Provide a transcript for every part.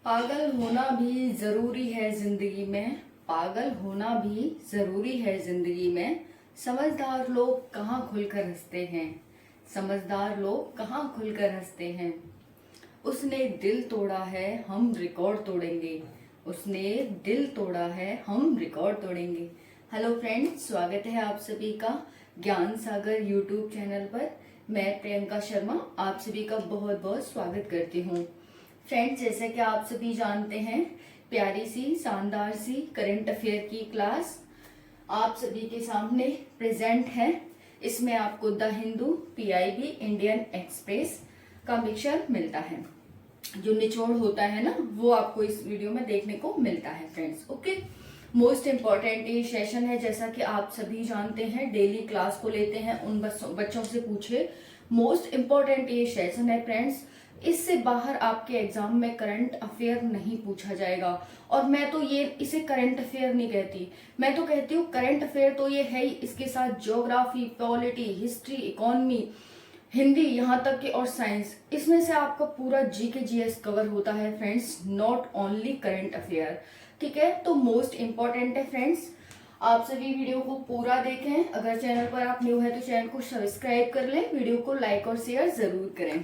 पागल होना भी जरूरी है जिंदगी में। पागल होना भी जरूरी है जिंदगी में। समझदार लोग कहाँ खुलकर हंसते हैं। समझदार लोग कहाँ खुलकर हंसते हैं। उसने दिल तोड़ा है, हम रिकॉर्ड तोड़ेंगे। उसने दिल तोड़ा है, हम रिकॉर्ड तोड़ेंगे। हेलो फ्रेंड्स, स्वागत है आप सभी का ज्ञान सागर यूट्यूब चैनल पर। मैं प्रियंका शर्मा आप सभी का बहुत बहुत स्वागत करती हूँ। फ्रेंड्स, जैसे कि आप सभी जानते हैं, प्यारी सी शानदार सी करंट अफेयर की क्लास आप सभी के सामने प्रेजेंट है। इसमें आपको the Hindu, PIB, Indian express का मिक्सचर मिलता है। जो निचोड़ होता है ना, वो आपको इस वीडियो में देखने को मिलता है फ्रेंड्स। ओके, मोस्ट इम्पॉर्टेंट ये सेशन है। जैसा कि आप सभी जानते हैं, डेली क्लास को लेते हैं, उन बच्चों से पूछे। मोस्ट इम्पॉर्टेंट ये सेशन है फ्रेंड्स। इससे बाहर आपके एग्जाम में करंट अफेयर नहीं पूछा जाएगा। और मैं तो ये इसे करंट अफेयर नहीं कहती, मैं तो कहती हूँ करंट अफेयर तो ये है ही, इसके साथ geography, polity, history, economy, Hindi, यहाँ तक कि और साइंस, इसमें से आपका पूरा जीके जीएस कवर होता है friends, not only current affair. ठीक है, तो मोस्ट इम्पॉर्टेंट है फ्रेंड्स, आप सभी वीडियो को पूरा देखें। अगर चैनल पर आप न्यू है तो चैनल को सब्सक्राइब कर लें, वीडियो को लाइक और शेयर जरूर करें।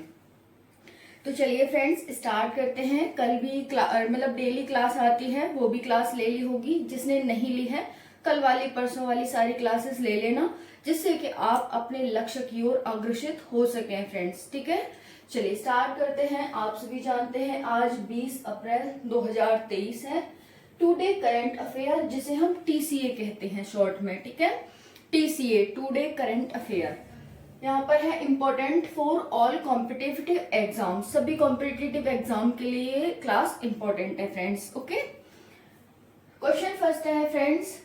तो चलिए फ्रेंड्स, स्टार्ट करते हैं। कल भी मतलब डेली क्लास आती है, वो भी क्लास ले ली होगी। जिसने नहीं ली है, कल वाली परसों वाली सारी क्लासेस ले लेना, जिससे कि आप अपने लक्ष्य की ओर अग्रसित हो सकें फ्रेंड्स। ठीक है, चलिए स्टार्ट करते हैं। आप सभी जानते हैं आज 20 अप्रैल 2023 है। टुडे करंट अफेयर, जिसे हम टीसीए कहते हैं शॉर्ट में। ठीक है, टीसीए, टुडे करंट अफेयर। यहाँ पर है important for all competitive exam, सभी कॉम्पिटिटिव एग्जाम के लिए क्लास इम्पोर्टेंट है फ्रेंड्स। ओके, क्वेश्चन फर्स्ट है फ्रेंड्स,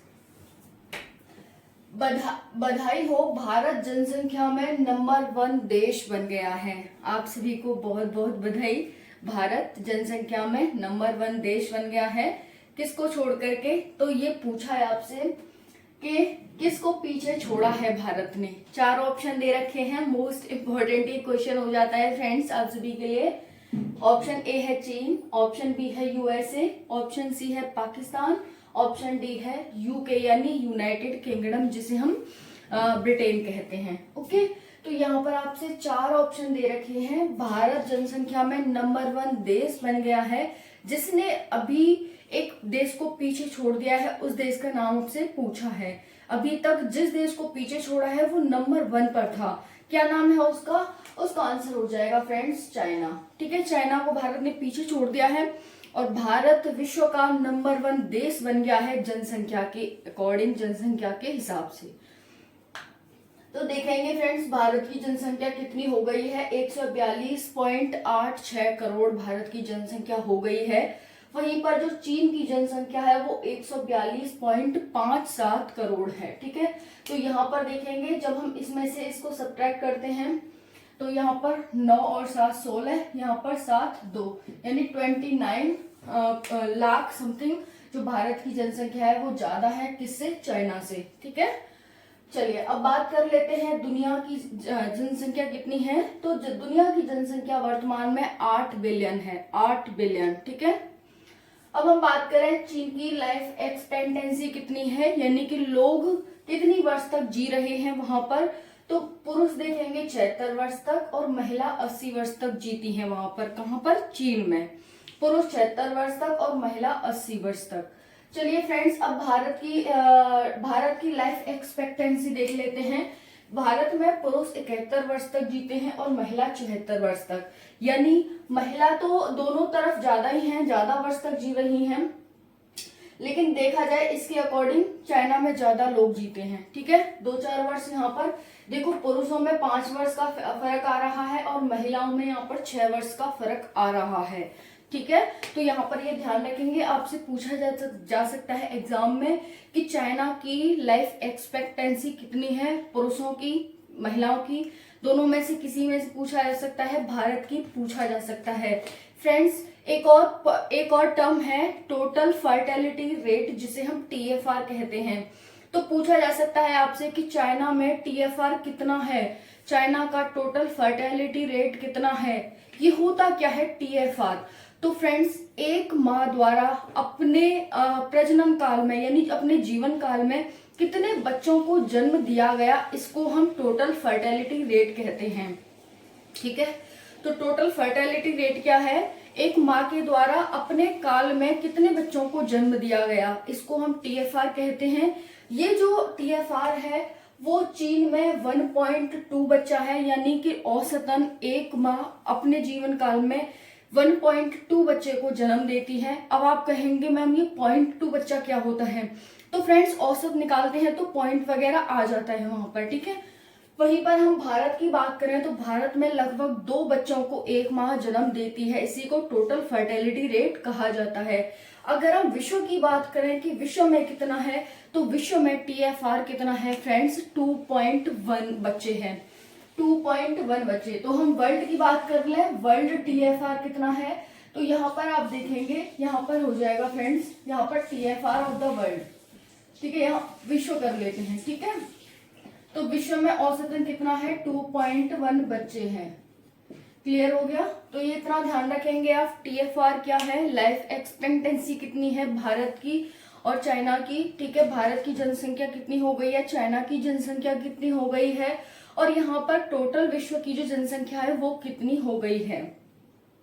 बधाई हो, भारत जनसंख्या में नंबर 1 देश बन गया है। आप सभी को बहुत बहुत बधाई, भारत जनसंख्या में नंबर 1 देश बन गया है। किसको छोड़ करके? तो ये पूछा है आपसे कि किसको पीछे छोड़ा है भारत ने। 4 ऑप्शन दे रखे हैं, मोस्ट इम्पोर्टेंट ये क्वेश्चन हो जाता है फ्रेंड्स आप सभी के लिए। ऑप्शन ए है चीन, ऑप्शन बी है यूएसए, ऑप्शन सी है पाकिस्तान, ऑप्शन डी है यूके यानी यूनाइटेड किंगडम, जिसे हम ब्रिटेन कहते हैं। ओके, तो यहाँ पर आपसे 4 ऑप्शन दे रखे हैं। भारत जनसंख्या में नंबर 1 देश बन गया है। जिसने अभी एक देश को पीछे छोड़ दिया है, उस देश का नाम आपसे पूछा है। अभी तक जिस देश को पीछे छोड़ा है वो नंबर 1 पर था। क्या नाम है उसका? उसका आंसर हो जाएगा फ्रेंड्स चाइना। ठीक है, चाइना को भारत ने पीछे छोड़ दिया है और भारत विश्व का नंबर 1 देश बन गया है जनसंख्या के अकॉर्डिंग, जनसंख्या के हिसाब से। तो देखेंगे फ्रेंड्स, भारत की जनसंख्या कितनी हो गई है। 142.86 करोड़ भारत की जनसंख्या हो गई है। वहीं पर जो चीन की जनसंख्या है वो 142.57 करोड़ है। ठीक है, तो यहाँ पर देखेंगे, जब हम इसमें से इसको सब्ट्रैक्ट करते हैं तो यहाँ पर 9 और 7 16, यहाँ पर 7 2 यानी 29 लाख समथिंग जो भारत की जनसंख्या है वो ज्यादा है। किससे? चाइना से। ठीक है, चलिए अब बात कर लेते हैं दुनिया की जनसंख्या कितनी है। तो दुनिया की जनसंख्या वर्तमान में 8 बिलियन है, 8 बिलियन। ठीक है, अब हम बात करें चीन की लाइफ एक्सपेक्टेंसी कितनी है, यानी कि लोग कितनी वर्ष तक जी रहे हैं वहां पर। तो पुरुष देखेंगे 76 वर्ष तक और महिला 80 वर्ष तक जीती हैं वहां पर। कहां पर? चीन में। पुरुष 76 वर्ष तक और महिला 80 वर्ष तक। चलिए फ्रेंड्स, अब भारत की लाइफ एक्सपेक्टेंसी देख लेते हैं। भारत में पुरुष 71 वर्ष तक जीते हैं और महिला 74 वर्ष तक, यानी महिला तो दोनों तरफ ज्यादा ही हैं, ज्यादा वर्ष तक जी रही हैं। लेकिन देखा जाए इसके अकॉर्डिंग चाइना में ज्यादा लोग जीते हैं। ठीक है, 2-4 वर्ष यहाँ पर देखो, पुरुषों में 5 वर्ष का फर्क आ रहा है और महिलाओं में यहाँ पर 6 वर्ष का फर्क आ रहा है। ठीक है, तो यहाँ पर ये ध्यान रखेंगे, आपसे पूछा जा सकता है एग्जाम में कि चाइना की लाइफ एक्सपेक्टेंसी कितनी है, पुरुषों की, महिलाओं की, दोनों में से किसी में से पूछा जा सकता है। भारत की पूछा जा सकता है फ्रेंड्स। एक और टर्म है टोटल फर्टिलिटी रेट, जिसे हम टीएफआर कहते हैं। तो पूछा जा सकता है आपसे कि चाइना में टीएफआर कितना है, चाइना का टोटल फर्टिलिटी रेट कितना है। ये होता क्या है टीएफआर? तो फ्रेंड्स, एक माँ द्वारा अपने प्रजनन काल में यानी अपने जीवन काल में कितने बच्चों को जन्म दिया गया, इसको हम टोटल फर्टिलिटी रेट कहते हैं। ठीक है, तो टोटल फर्टिलिटी रेट क्या है? एक माँ के द्वारा अपने काल में कितने बच्चों को जन्म दिया गया, इसको हम TFR कहते हैं। ये जो TFR है वो चीन में 1.2 बच्चा है, यानी कि औसतन एक माँ अपने जीवन काल में 1.2 बच्चे को जन्म देती है। अब आप कहेंगे मैम ये 0.2 बच्चा क्या होता है? तो फ्रेंड्स, औसत निकालते हैं तो पॉइंट वगैरह आ जाता है वहां पर। ठीक है, वहीं पर हम भारत की बात करें तो भारत में लगभग 2 बच्चों को एक माह जन्म देती है, इसी को टोटल फर्टिलिटी रेट कहा जाता है। अगर हम विश्व की बात करें कि विश्व में कितना है, तो विश्व में TFR कितना है फ्रेंड्स? 2.1 बच्चे हैं, 2.1 बच्चे। तो हम वर्ल्ड की बात कर लें, वर्ल्ड TFR कितना है? तो यहाँ पर आप देखेंगे, यहाँ पर हो जाएगा फ्रेंड्स, यहाँ पर TFR ऑफ द वर्ल्ड। ठीक है, यहाँ विश्व कर लेते हैं। ठीक है, तो विश्व में औसतन कितना है? 2.1 बच्चे हैं। क्लियर हो गया? तो ये इतना ध्यान रखेंगे आप। TFR क्या है? लाइफ एक्सपेक्टेंसी कितनी है भारत की और चाइना की। ठीक है, भारत की जनसंख्या कितनी हो गई है, चाइना की जनसंख्या कितनी हो गई है, और यहाँ पर टोटल विश्व की जो जनसंख्या है वो कितनी हो गई है।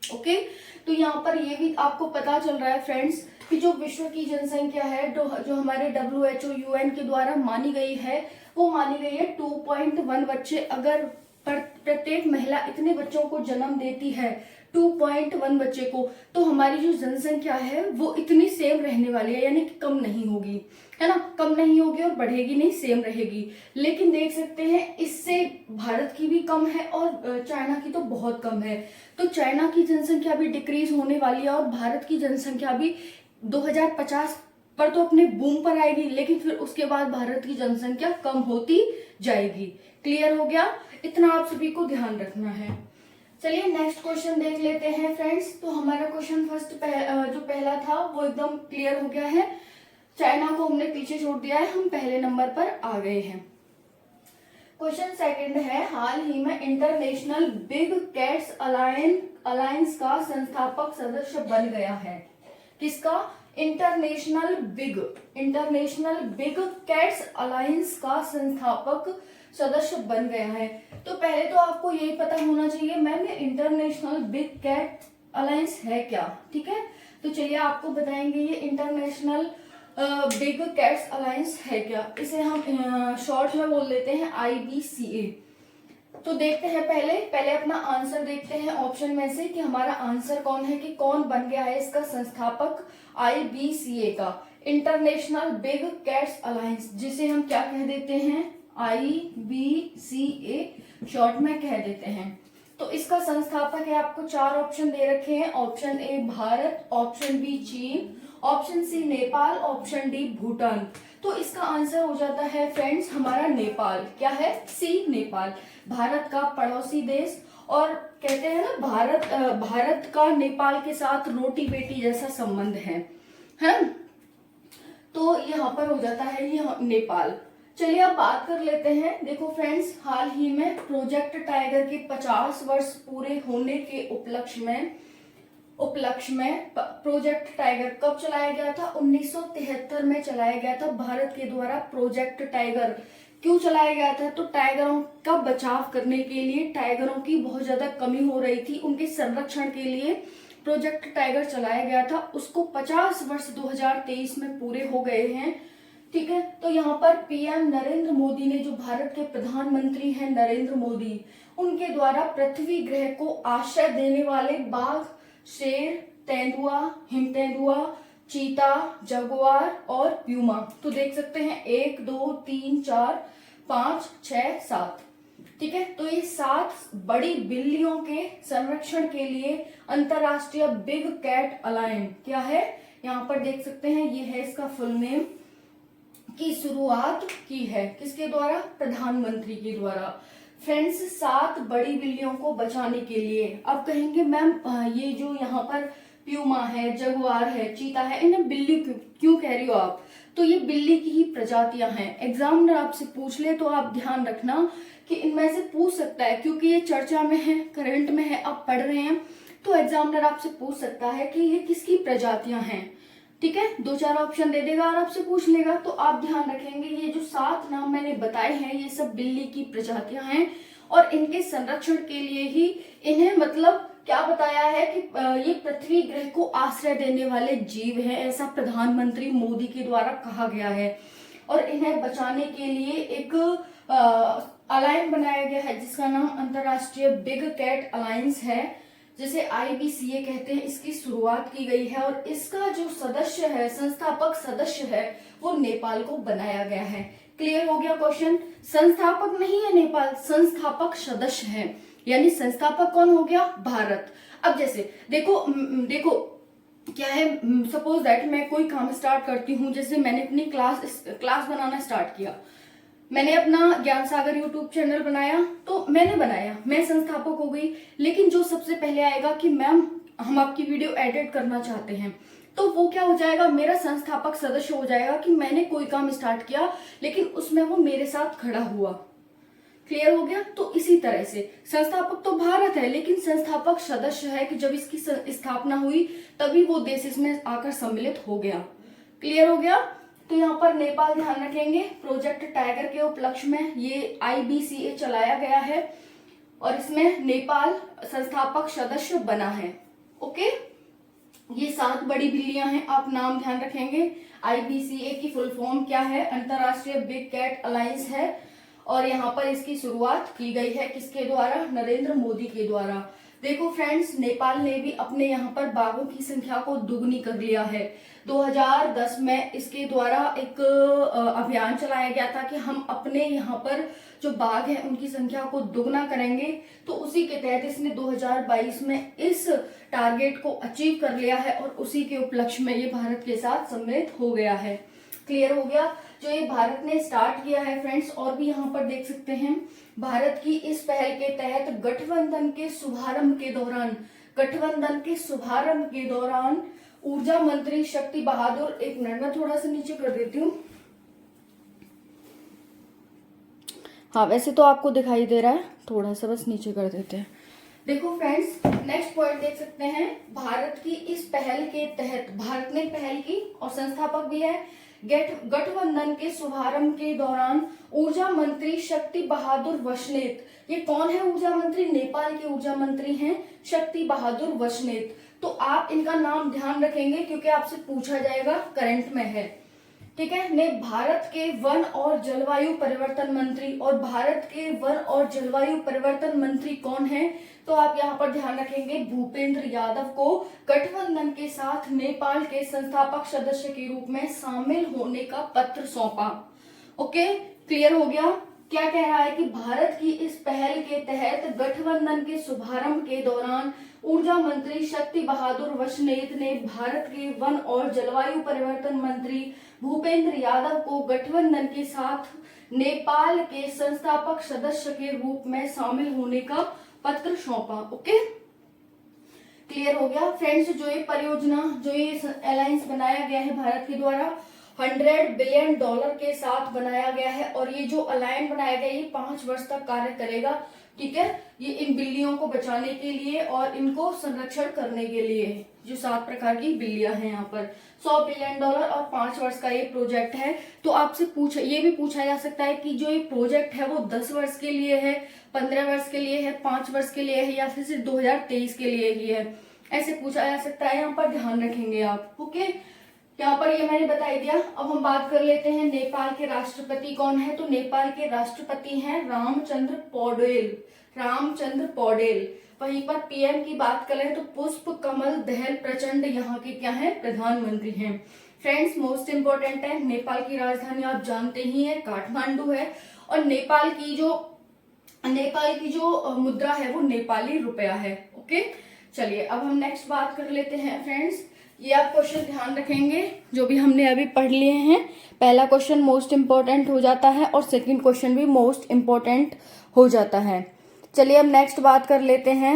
ओके, तो यहाँ पर ये भी आपको पता चल रहा है फ्रेंड्स कि जो विश्व की जनसंख्या है जो हमारे WHO UN के द्वारा मानी गई है, वो मानी गई है 2.1 बच्चे। अगर प्रत्येक महिला इतने बच्चों को जन्म देती है, 2.1 बच्चे को, तो हमारी जो जनसंख्या है वो इतनी सेम रहने वाली है, यानी कि कम नहीं होगी, है ना, कम नहीं होगी और बढ़ेगी नहीं, सेम रहेगी। लेकिन देख सकते हैं इससे भारत की भी कम है और चाइना की तो बहुत कम है। तो चाइना की जनसंख्या भी डिक्रीज होने वाली है और भारत की जनसंख्या भी 2050 पर तो अपने बूम पर आएगी, लेकिन फिर उसके बाद भारत की जनसंख्या कम होती जाएगी। क्लियर हो गया? इतना आप सभी को ध्यान रखना है। चलिए नेक्स्ट क्वेश्चन देख लेते हैं फ्रेंड्स। तो हमारा क्वेश्चन फर्स्ट जो पहला था वो एकदम क्लियर हो गया है, चाइना को हमने पीछे छोड़ दिया है, हम पहले नंबर पर आ गए हैं। क्वेश्चन सेकंड है, हाल ही में इंटरनेशनल बिग कैट्स अलायंस का संस्थापक सदस्य बन गया है। किसका? इंटरनेशनल बिग कैट्स अलायंस का संस्थापक सदस्य बन गया है। तो पहले तो आपको यही पता होना चाहिए मैम ये इंटरनेशनल बिग कैट अलायंस है क्या। ठीक है, तो चलिए आपको बताएंगे ये इंटरनेशनल बिग कैट्स अलायंस है क्या। इसे हम शॉर्ट में बोल देते हैं IBCA। तो देखते हैं पहले अपना आंसर देखते हैं ऑप्शन में से कि हमारा आंसर कौन है, कि कौन बन गया है इसका संस्थापक IBCA का, इंटरनेशनल बिग कैट्स अलायंस, जिसे हम क्या कह देते हैं? IBCA शॉर्ट में कह देते हैं। तो इसका संस्थापक है, आपको 4 ऑप्शन दे रखे हैं। Option A Bharat, option B चीन, option C Nepal, option D Bhutan. तो इसका आंसर हो जाता है फ्रेंड्स हमारा नेपाल। क्या है? C नेपाल, भारत का पड़ोसी देश। और कहते हैं ना भारत का नेपाल के साथ रोटी बेटी जैसा संबंध है। तो यहाँ पर हो जाता है ये नेपाल। चलिए अब बात कर लेते हैं। देखो फ्रेंड्स, हाल ही में प्रोजेक्ट टाइगर के 50 वर्ष पूरे होने के उपलक्ष्य में प्रोजेक्ट टाइगर कब चलाया गया था? 1973 में चलाया गया था भारत के द्वारा प्रोजेक्ट टाइगर। क्यों चलाया गया था? तो टाइगरों का बचाव करने के लिए, टाइगरों की बहुत ज्यादा कमी हो रही थी, उनके संरक्षण के लिए प्रोजेक्ट टाइगर चलाया गया था। उसको 50 वर्ष 2023 में पूरे हो गए हैं। ठीक है, तो यहाँ पर PM नरेंद्र मोदी ने, जो भारत के प्रधानमंत्री हैं नरेंद्र मोदी, उनके द्वारा पृथ्वी ग्रह को आश्रय देने वाले बाघ, शेर, तेंदुआ, हिम तेंदुआ, चीता, जगुआर और प्यूमा। तो देख सकते हैं 1 2 3 4 5 6 7। ठीक है, तो ये 7 बड़ी बिल्लियों के संरक्षण के लिए अंतरराष्ट्रीय बिग कैट अलायंस क्या है, यहाँ पर देख सकते हैं, ये है इसका फुल नेम, की शुरुआत की है। किसके द्वारा? प्रधानमंत्री के द्वारा। फ्रेंड्स, 7 बड़ी बिल्लियों को बचाने के लिए। अब कहेंगे मैम ये जो यहाँ पर प्यूमा है, जगुआर है, चीता है, इन्हें बिल्ली क्यों कह रही हो आप? तो ये बिल्ली की ही प्रजातियां हैं। एग्जामिनर आपसे पूछ ले तो आप ध्यान रखना कि इनमें से पूछ सकता है, क्योंकि ये चर्चा में है, करंट में है, आप पढ़ रहे हैं, तो एग्जामिनर आपसे पूछ सकता है कि ये किसकी प्रजातियां हैं। ठीक है, 2-4 ऑप्शन दे देगा और आपसे पूछ लेगा। तो आप ध्यान रखेंगे ये जो 7 नाम मैंने बताए हैं ये सब बिल्ली की प्रजातियां हैं और इनके संरक्षण के लिए ही इन्हें मतलब क्या बताया है कि ये पृथ्वी ग्रह को आश्रय देने वाले जीव हैं, ऐसा प्रधानमंत्री मोदी के द्वारा कहा गया है। और इन्हें बचाने के लिए एक अलायंस बनाया गया है जिसका नाम अंतरराष्ट्रीय बिग कैट अलायंस है, जिसे IBCA कहते हैं। इसकी शुरुआत की गई है और इसका जो सदस्य है, संस्थापक सदस्य है, वो नेपाल को बनाया गया है। क्लियर हो गया क्वेश्चन? संस्थापक नहीं है नेपाल, संस्थापक सदस्य है, यानी संस्थापक कौन हो गया? भारत। अब जैसे देखो क्या है, सपोज दैट मैं कोई काम स्टार्ट करती हूँ, जैसे मैंने अपनी क्लास बनाना स्टार्ट किया, मैंने अपना ज्ञान सागर यूट्यूब चैनल बनाया, तो मैं संस्थापक हो गई। लेकिन जो सबसे पहले आएगा कि मैम हम आपकी वीडियो एडिट करना चाहते हैं, तो वो क्या हो जाएगा? मेरा संस्थापक सदस्य हो जाएगा कि मैंने कोई काम स्टार्ट किया लेकिन उसमें वो मेरे साथ खड़ा हुआ। क्लियर हो गया? तो इसी तरह से संस्थापक तो भारत है लेकिन संस्थापक सदस्य है कि जब इसकी स्थापना हुई तभी वो देश इसमें आकर सम्मिलित हो गया। क्लियर हो गया? तो यहाँ पर नेपाल ध्यान रखेंगे। प्रोजेक्ट टाइगर के उपलक्ष्य में ये IBCA चलाया गया है और इसमें नेपाल संस्थापक सदस्य बना है। ओके, ये 7 बड़ी बिल्लियां हैं, आप नाम ध्यान रखेंगे। IBCA की फुल फॉर्म क्या है? अंतरराष्ट्रीय बिग कैट अलायंस है और यहाँ पर इसकी शुरुआत की गई है किसके द्वारा? नरेंद्र मोदी के द्वारा। देखो फ्रेंड्स, नेपाल ने भी अपने यहाँ पर बाघों की संख्या को दुगनी कर लिया है। 2010 में इसके द्वारा एक अभियान चलाया गया था कि हम अपने यहाँ पर जो बाघ हैं उनकी संख्या को दुगना करेंगे। तो उसी के तहत इसने 2022 में इस टारगेट को अचीव कर लिया है और उसी के उपलक्ष्य में ये भारत के साथ सम्मिलित हो गया है। क्लियर हो गया? जो ये भारत ने स्टार्ट किया है फ्रेंड्स, और भी यहाँ पर देख सकते हैं, भारत की इस पहल के तहत गठबंधन के शुभारंभ के दौरान ऊर्जा मंत्री शक्ति बहादुर, एक मिनट में थोड़ा सा नीचे कर देती हूँ। हाँ, वैसे तो आपको दिखाई दे रहा है, थोड़ा सा बस नीचे कर देते हैं। देखो फ्रेंड्स, नेक्स्ट पॉइंट देख सकते हैं, भारत की इस पहल के तहत, भारत ने पहल की और संस्थापक भी है। गठबंधन के शुभारंभ के दौरान ऊर्जा मंत्री शक्ति बहादुर वशनेत, ये कौन है ऊर्जा मंत्री? नेपाल के ऊर्जा मंत्री हैं शक्ति बहादुर वशनेत। तो आप इनका नाम ध्यान रखेंगे क्योंकि आपसे पूछा जाएगा, करंट में है। ठीक है, ने भारत के वन और जलवायु परिवर्तन मंत्री, और भारत के वन और जलवायु परिवर्तन मंत्री कौन है? तो आप यहाँ पर ध्यान रखेंगे, भूपेंद्र यादव को गठबंधन के साथ नेपाल के संस्थापक सदस्य के रूप में शामिल होने का पत्र सौंपा। ओके, क्लियर हो गया? क्या कह रहा है कि भारत की इस पहल के तहत गठबंधन के शुभारंभ के दौरान ऊर्जा मंत्री शक्ति बहादुर वशनेत ने भारत के वन और जलवायु परिवर्तन मंत्री भूपेंद्र यादव को गठबंधन के साथ नेपाल के संस्थापक सदस्य के रूप में शामिल होने का पत्र सौंपा। ओके, क्लियर हो गया फ्रेंड्स? जो ये परियोजना, जो ये अलायंस बनाया गया है भारत के द्वारा, $100 बिलियन के साथ बनाया गया है और ये जो अलायंस बनाया गया ये 5 वर्ष तक कार्य करेगा। ठीक है, ये इन बिल्लियों को बचाने के लिए और इनको संरक्षण करने के लिए, जो 7 प्रकार की बिल्लियां हैं यहाँ पर, $100 बिलियन और 5 वर्ष का ये प्रोजेक्ट है। तो आपसे ये भी पूछा जा सकता है कि जो ये प्रोजेक्ट है वो 10 वर्ष के लिए है, 15 वर्ष के लिए है, 5 वर्ष के लिए है या फिर सिर्फ 2023 के लिए ही है, ऐसे पूछा जा सकता है। यहाँ पर ध्यान रखेंगे आप। ओके, यहाँ पर ये मैंने बता दिया। अब हम बात कर लेते हैं नेपाल के राष्ट्रपति कौन है। तो नेपाल के राष्ट्रपति हैं रामचंद्र पौडेल। वहीं पर PM की बात करें तो पुष्प कमल दहल प्रचंड यहाँ के क्या है? प्रधानमंत्री हैं। फ्रेंड्स, मोस्ट इंपोर्टेंट है, नेपाल की राजधानी आप जानते ही हैं, काठमांडू है और नेपाल की जो मुद्रा है वो नेपाली रुपया है। ओके, चलिए अब हम नेक्स्ट बात कर लेते हैं फ्रेंड्स। ये आप क्वेश्चन ध्यान रखेंगे जो भी हमने अभी पढ़ लिए हैं। पहला क्वेश्चन मोस्ट इंपोर्टेंट हो जाता है और सेकंड क्वेश्चन भी मोस्ट इंपोर्टेंट हो जाता है। चलिए अब नेक्स्ट बात कर लेते हैं।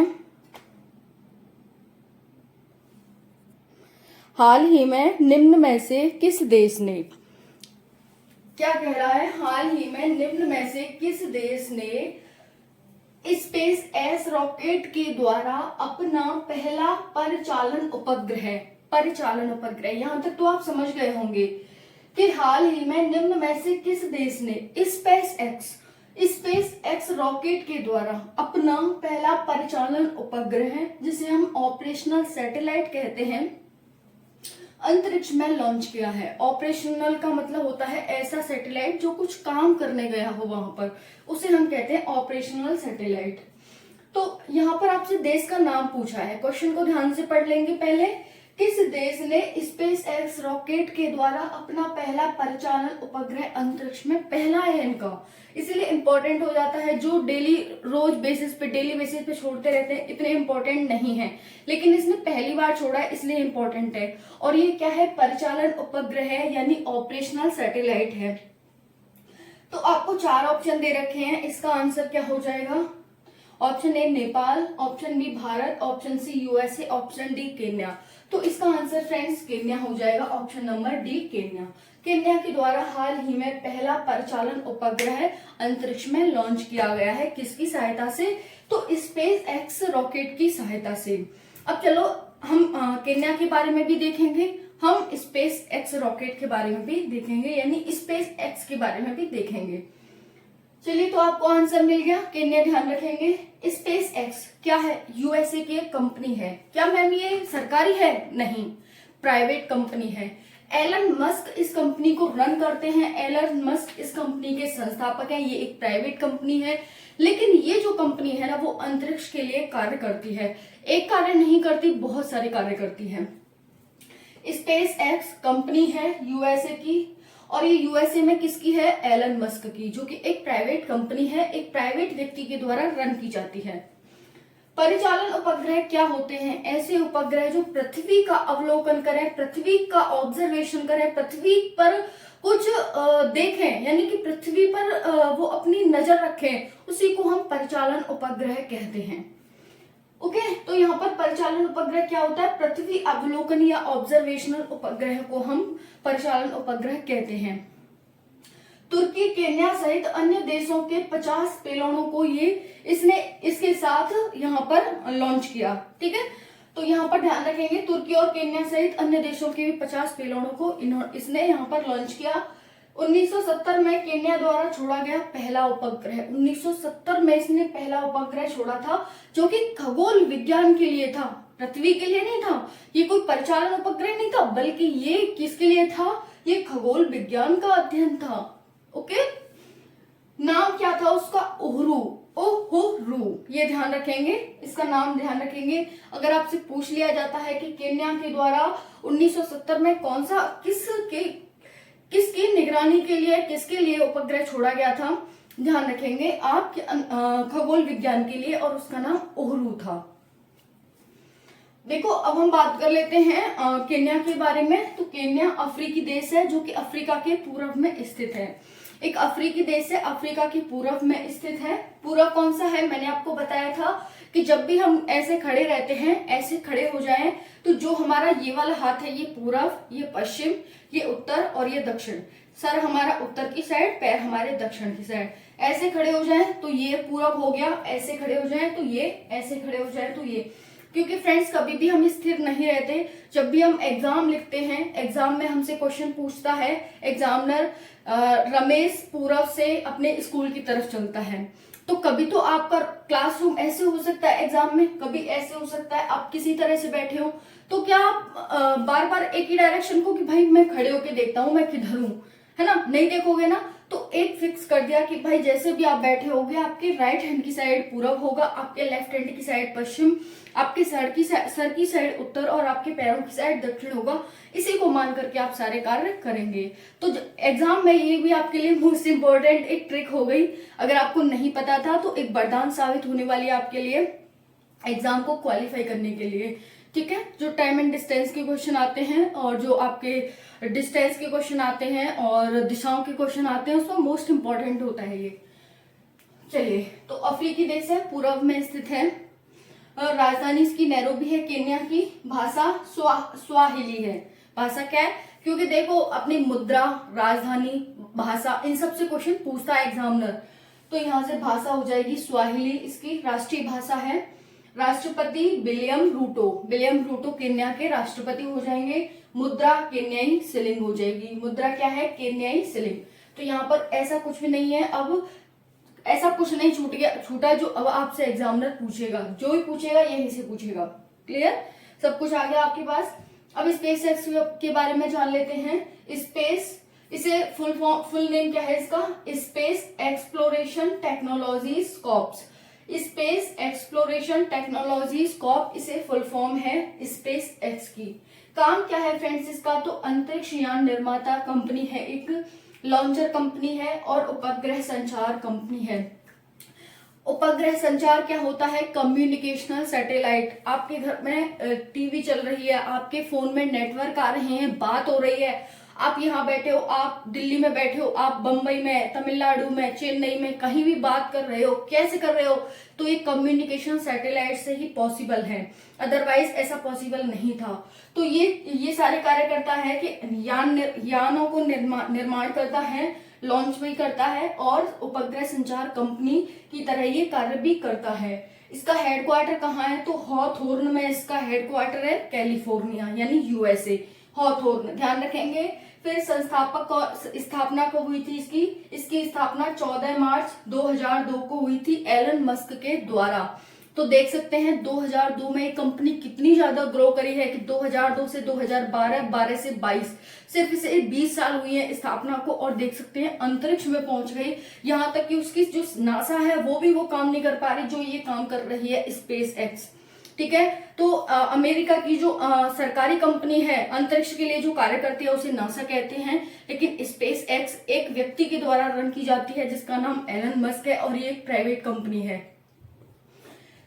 हाल ही में निम्न में से किस देश ने, क्या कह रहा है? हाल ही में निम्न में से किस देश ने स्पेस एक्स रॉकेट के द्वारा अपना पहला परिचालन उपग्रह, यहां तक तो आप समझ गए होंगे कि हाल ही में निम्न में से किस देश ने स्पेस एक्स रॉकेट के द्वारा अपना पहला परिचालन उपग्रह, जिसे हम ऑपरेशनल सैटेलाइट कहते हैं, अंतरिक्ष में लॉन्च किया है। ऑपरेशनल का मतलब होता है ऐसा सैटेलाइट जो कुछ काम करने गया हो वहां पर, उसे हम कहते हैं ऑपरेशनल सैटेलाइट। तो यहाँ पर आपसे देश का नाम पूछा है, क्वेश्चन को ध्यान से पढ़ लेंगे पहले। किस देश ने स्पेस एक्स रॉकेट के द्वारा अपना पहला परिचालन उपग्रह अंतरिक्ष में, पहला है इनका, इसलिए इंपॉर्टेंट हो जाता है। जो डेली बेसिस पे छोड़ते रहते हैं इतने इंपॉर्टेंट नहीं है, लेकिन इसने पहली बार छोड़ा है इसलिए इंपॉर्टेंट है। और ये क्या है, परिचालन उपग्रह है, यानी ऑपरेशनल सैटेलाइट है। तो आपको 4 ऑप्शन दे रखे हैं, इसका आंसर क्या हो जाएगा? Option A Nepal, option B Bharat, option C USA, option D Kenya. तो इसका आंसर फ्रेंड्स केन्या हो जाएगा, option number D Kenya. Kenya के द्वारा हाल ही में पहला परिचालन उपग्रह अंतरिक्ष में लॉन्च किया गया है। किसकी सहायता से? तो स्पेस एक्स रॉकेट की सहायता से। अब चलो हम केन्या के बारे में भी देखेंगे, हम स्पेस एक्स रॉकेट के बारे में भी देखेंगे, यानी स्पेस एक्स के बारे में भी देखेंगे। चलिए, तो आपको आंसर मिल गया, केन्या ध्यान रखेंगे। स्पेस एक्स क्या है? यूएसए की एक कंपनी है। क्या मैम ये सरकारी है? नहीं, प्राइवेट कंपनी है। एलन मस्क इस कंपनी को रन करते हैं, एलन मस्क इस कंपनी के संस्थापक हैं। ये एक प्राइवेट कंपनी है, लेकिन ये जो कंपनी है ना, वो अंतरिक्ष के लिए कार्य करती है। एक कार्य नहीं करती, बहुत सारे कार्य करती है। स्पेस एक्स कंपनी है यूएसए की, और ये यूएसए में किसकी है? एलन मस्क की, जो कि एक प्राइवेट कंपनी है, एक प्राइवेट व्यक्ति के द्वारा रन की जाती है। परिचालन उपग्रह क्या होते हैं? ऐसे उपग्रह जो पृथ्वी का अवलोकन करें, पृथ्वी का ऑब्जर्वेशन करें, पृथ्वी पर कुछ देखें, यानी कि पृथ्वी पर वो अपनी नजर रखें, उसी को हम परिचालन उपग्रह कहते हैं। ओके, तो यहाँ पर परिचालन उपग्रह क्या होता है? पृथ्वी अवलोकन या ऑब्जर्वेशनल उपग्रह को हम परिचालन उपग्रह कहते हैं। तुर्की, केन्या सहित अन्य देशों के 50 पेलोडों को इसके साथ यहाँ पर लॉन्च किया। ठीक है, तो यहाँ पर ध्यान रखेंगे, तुर्की और केन्या सहित अन्य देशों के भी 50 पेलोडों को इसने यहाँ पर लॉन्च किया। 1970 में केन्या द्वारा छोड़ा गया पहला उपग्रह, 1970 में इसने पहला उपग्रह छोड़ा था, जो कि खगोल विज्ञान के लिए था, पृथ्वी के लिए नहीं था। ये कोई परिचालन उपग्रह नहीं था, बल्कि ये किसके लिए था? ये खगोल विज्ञान का अध्ययन था। ओके, नाम क्या था उसका? ओहुरु, ये ध्यान रखेंगे, इसका नाम ध्यान रखेंगे। अगर आपसे पूछ लिया जाता है कि केन्या के द्वारा 1970 में कौन सा किसकी निगरानी के लिए, किसके लिए उपग्रह छोड़ा गया था, ध्यान रखेंगे आप, खगोल विज्ञान के लिए, और उसका नाम ओहुरु था। देखो, अब हम बात कर लेते हैं केन्या के बारे में। तो केन्या अफ्रीकी देश है, जो कि अफ्रीका के पूर्व में स्थित है। एक अफ्रीकी देश है, अफ्रीका के पूर्व में स्थित है। पूर्व कौन सा है? मैंने आपको बताया था कि जब भी हम ऐसे खड़े रहते हैं, ऐसे खड़े हो जाएं, तो जो हमारा ये वाला हाथ है, ये पूर्व, ये पश्चिम, ये उत्तर और ये दक्षिण। सर हमारा उत्तर की साइड, पैर हमारे दक्षिण की साइड। ऐसे खड़े हो जाएं तो ये पूर्व हो गया, ऐसे खड़े हो जाएं तो ये, ऐसे खड़े हो जाएं तो ये। क्योंकि फ्रेंड्स कभी भी हम स्थिर नहीं रहते। जब भी हम एग्जाम लिखते हैं, एग्जाम में हमसे क्वेश्चन पूछता है एग्जामिनर, रमेश पूरब से अपने स्कूल की तरफ चलता है, तो कभी तो आपका क्लासरूम ऐसे हो सकता है एग्जाम में, कभी ऐसे हो सकता है आप किसी तरह से बैठे हो। तो क्या आप बार बार एक ही डायरेक्शन को कि भाई मैं खड़े होके देखता हूं मैं किधर हूं, है ना, नहीं देखोगे ना। तो एक फिक्स कर दिया कि भाई जैसे भी आप बैठे होगे, आपके राइट हैंड की साइड पूरब होगा, आपके लेफ्ट हैंड की साइड पश्चिम, आपके सर की साइड उत्तर और आपके पैरों की साइड दक्षिण होगा। इसी को मान करके आप सारे कार्य करेंगे। तो एग्जाम में ये भी आपके लिए मोस्ट इंपोर्टेंट एक ट्रिक हो गई। अगर आपको नहीं पता था तो एक वरदान साबित होने वाली है आपके लिए एग्जाम को क्वालिफाई करने के लिए। ठीक है, जो टाइम एंड डिस्टेंस के क्वेश्चन आते हैं और जो आपके डिस्टेंस के क्वेश्चन आते हैं और दिशाओं के क्वेश्चन आते हैं, उसमें मोस्ट इंपॉर्टेंट होता है ये। चलिए, तो अफ्रीकी देश है, पूर्व में स्थित है, राजधानी इसकी नैरोबी है। केन्या की भाषा स्वाहिली है। भाषा क्या है? क्योंकि देखो अपनी मुद्रा, राजधानी, भाषा, इन सब से क्वेश्चन पूछता है एग्जामिनर। तो यहाँ से भाषा हो जाएगी स्वाहिली, इसकी राष्ट्रीय भाषा है। राष्ट्रपति विलियम रूटो केन्या के राष्ट्रपति हो जाएंगे। मुद्रा केन्याई शिलिंग हो जाएगी। मुद्रा क्या है? केन्याई शिलिंग। तो यहाँ पर ऐसा कुछ भी नहीं है, अब ऐसा कुछ नहीं छूटा जो अब आपसे एग्जामिनर पूछेगा, जो भी पूछेगा यहीं से पूछेगा। क्लियर? सब कुछ आ गया आपके पास। अब स्पेस एक्स के बारे में जान लेते हैं। स्पेस, इसे फुल नेम क्या है इसका? Space exploration technologies corps. Space exploration technologies Corp, इसे फुल फॉर्म है स्पेस एक्स की। काम क्या है फ्रेंड्स इसका? तो अंतरिक्ष यान निर्माता कंपनी है, एक लॉन्चर कंपनी है और उपग्रह संचार कंपनी है। उपग्रह संचार क्या होता है? Communicational satellite. आपके घर में टीवी चल रही है, आपके फोन में नेटवर्क आ रहे हैं, बात हो रही है, आप यहाँ बैठे हो, आप दिल्ली में बैठे हो, आप बंबई में, तमिलनाडु में, चेन्नई में, कहीं भी बात कर रहे हो, कैसे कर रहे हो? तो ये कम्युनिकेशन सैटेलाइट से ही पॉसिबल है, अदरवाइज ऐसा पॉसिबल नहीं था। तो ये सारे कार्य करता है कि यानों को निर्माण करता है, लॉन्च भी करता है और उपग्रह संचार कंपनी की तरह ये कार्य भी करता है। इसका हेडक्वार्टर कहाँ है? तो हॉथोर्न में इसका हेडक्वार्टर है, कैलिफोर्निया यानी यूएसए, हॉथोर्न, ध्यान रखेंगे। फिर स्थापना कब हुई थी इसकी स्थापना 14 मार्च 2002 को हुई थी एलन मस्क के द्वारा। तो देख सकते हैं 2002 में कंपनी कितनी ज्यादा ग्रो करी है कि 2002 से 2012, 12 से 22, सिर्फ इसे 20 साल हुई है स्थापना को, और देख सकते हैं अंतरिक्ष में पहुंच गई। यहाँ तक कि उसकी जो नासा है वो भी वो काम नहीं कर पा रही जो ये काम कर रही है स्पेस एक्स। ठीक है, तो अमेरिका की जो सरकारी कंपनी है अंतरिक्ष के लिए जो कार्य करती है उसे नासा कहते हैं, लेकिन स्पेस एक्स एक व्यक्ति के द्वारा रन की जाती है जिसका नाम एलन मस्क है और ये एक प्राइवेट कंपनी है।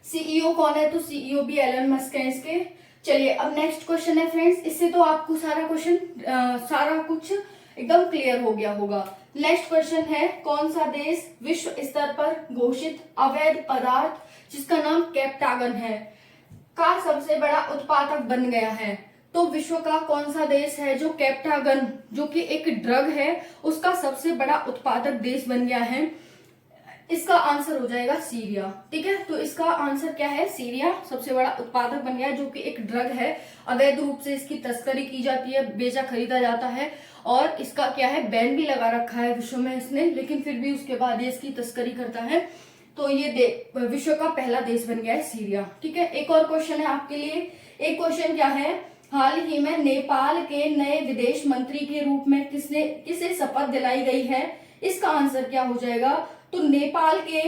सीईओ कौन है? तो सीईओ भी एलन मस्क है इसके। चलिए अब नेक्स्ट क्वेश्चन है फ्रेंड्स, इससे तो आपको सारा कुछ एकदम क्लियर हो गया होगा। नेक्स्ट क्वेश्चन है, कौन सा देश विश्व स्तर पर घोषित अवैध पदार्थ जिसका नाम कैप्टागन है का सबसे बड़ा उत्पादक बन गया है? तो विश्व का कौन सा देश है जो कैप्टागन, जो कि एक ड्रग है, उसका सबसे बड़ा उत्पादक देश बन गया है? इसका आंसर हो जाएगा सीरिया। ठीक है, तो इसका आंसर क्या है? सीरिया सबसे बड़ा उत्पादक बन गया है, जो कि एक ड्रग है, अवैध रूप से इसकी तस्करी की जाती है, बेचा खरीदा जाता है और इसका क्या है, बैन भी लगा रखा है विश्व में इसने, लेकिन फिर भी उसके बाद ये इसकी तस्करी करता है। तो ये विश्व का पहला देश बन गया है सीरिया। ठीक है, एक और क्वेश्चन है आपके लिए। एक क्वेश्चन क्या है, हाल ही में नेपाल के नए विदेश मंत्री के रूप में किसे शपथ दिलाई गई है? इसका आंसर क्या हो जाएगा? तो नेपाल के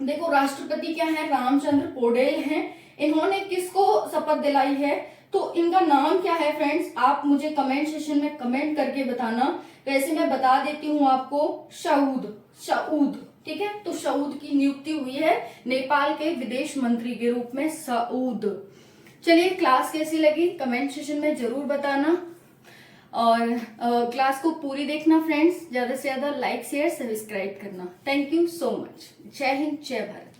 देखो राष्ट्रपति क्या है, रामचंद्र पौडेल हैं। इन्होंने किसको शपथ दिलाई है? तो इनका नाम क्या है फ्रेंड्स? आप मुझे कमेंट सेशन में कमेंट करके बताना। वैसे मैं बता देती हूँ आपको, सऊद। ठीक है, तो सऊद की नियुक्ति हुई है नेपाल के विदेश मंत्री के रूप में, सऊद। चलिए, क्लास कैसी लगी कमेंट सेशन में जरूर बताना और क्लास को पूरी देखना फ्रेंड्स, ज्यादा से ज्यादा लाइक शेयर सब्सक्राइब करना। Thank you so much. जय हिंद, जय भारत।